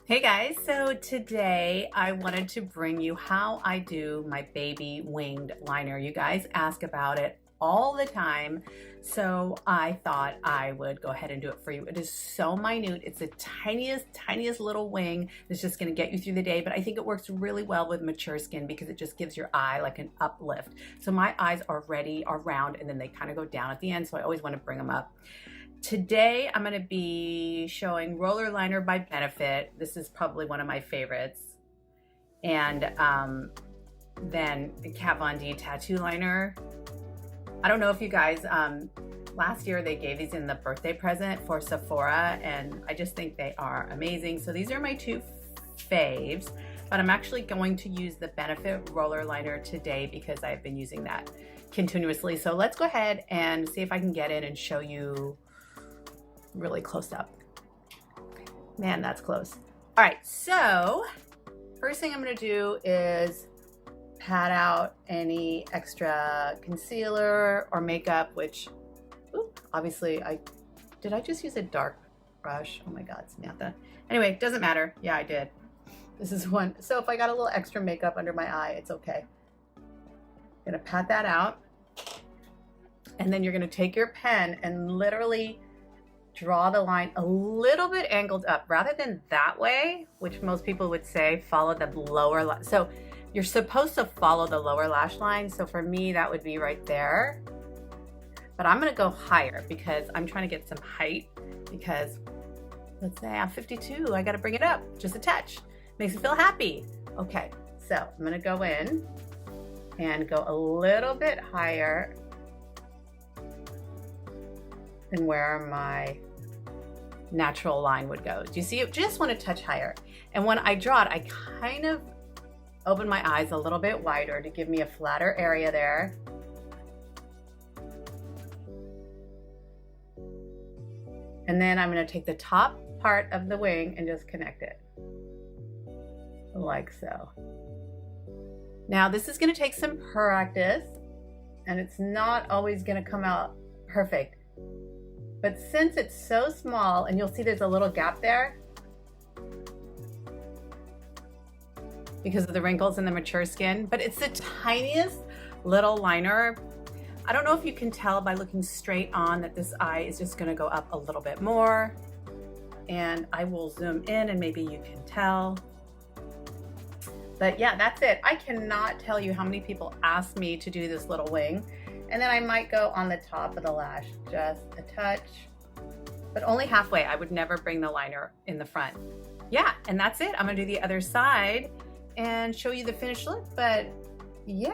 Hey guys, so today I wanted to bring you how I do my baby winged liner. You guys ask about it all the time, so I thought I would go ahead and do it for you. It is so minute. It's the tiniest little wing that's just gonna get you through the day, but I think it works really well with mature skin because it just gives your eye like an uplift. So my eyes already are round and then they kind of go down at the end, so I always wanna bring them up. Today, I'm going to be showing Roller Liner by Benefit. This is probably one of my favorites. And then Kat Von D Tattoo Liner. I don't know if you guys, last year they gave these in the birthday present for SEPHORA, and I just think they are amazing. So these are my two faves, but I'm actually going to use the Benefit Roller Liner today because I've been using that continuously. So let's go ahead and see if I can get in and show you really close up. Man, that's close. All right, so first thing I'm gonna do is pat out any extra concealer or makeup, which, obviously did I just use a dark brush? Oh my God, Samantha. Anyway, it doesn't matter. Yeah, I did. This is one. So if I got a little extra makeup under my eye, it's okay. I'm gonna pat that out. And then you're gonna take your pen and literally draw the line a little bit angled up rather than that way, which most people would say follow the lower. So you're supposed to follow the lower lash line. So for me, that would be right there. But I'm gonna go higher because I'm trying to get some height because let's say I'm 52, I gotta bring it up just a touch. Makes me feel happy. Okay, so I'm gonna go in and go a little bit higher and where my natural line would go. Do you see it? Just want to touch higher. And when I draw it, I kind of open my eyes a little bit wider to give me a flatter area there. And then I'm going to take the top part of the wing and just connect it like so. Now this is going to take some practice and it's not always going to come out perfect. But since it's so small, and you'll see there's a little gap there because of the wrinkles in the mature skin, but it's the tiniest little liner. I don't know if you can tell by looking straight on that this eye is just gonna go up a little bit more. And I will zoom in and maybe you can tell. But yeah, that's it. I cannot tell you how many people ask me to do this little wing. And then I might go on the top of the lash, just a touch, but only halfway. I would never bring the liner in the front. Yeah, and that's it. I'm gonna do the other side and show you the finished look, but yeah,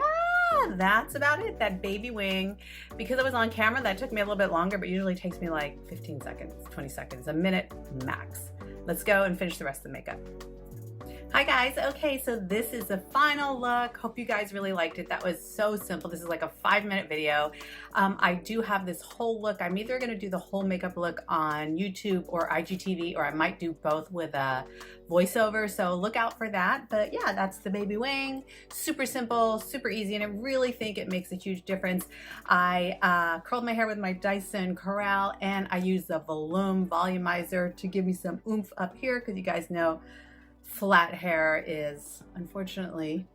that's about it, that baby wing. Because I was on camera, that took me a little bit longer, but usually takes me like 15 seconds, 20 seconds, a minute max. Let's go and finish the rest of the makeup. Hi guys, okay, so this is the final look. Hope you guys really liked it. That was so simple. This is like a 5-minute video. I do have this whole look. I'm either gonna do the whole makeup look on YouTube or IGTV, or I might do both with a voiceover, so look out for that. But yeah, that's the baby wing. Super simple, super easy, and I really think it makes a huge difference. I curled my hair with my Dyson Corral, and I use the volumizer to give me some oomph up here, because you guys know flat hair is unfortunately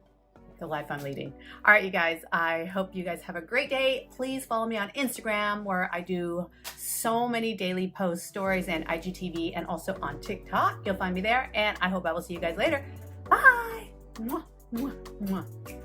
the life I'm leading. All right, you guys, I hope you guys have a great day. Please follow me on Instagram where I do so many daily post stories, and IGTV, and also on TikTok. You'll find me there, and I hope I will see you guys later. Bye. Mwah, mwah, mwah.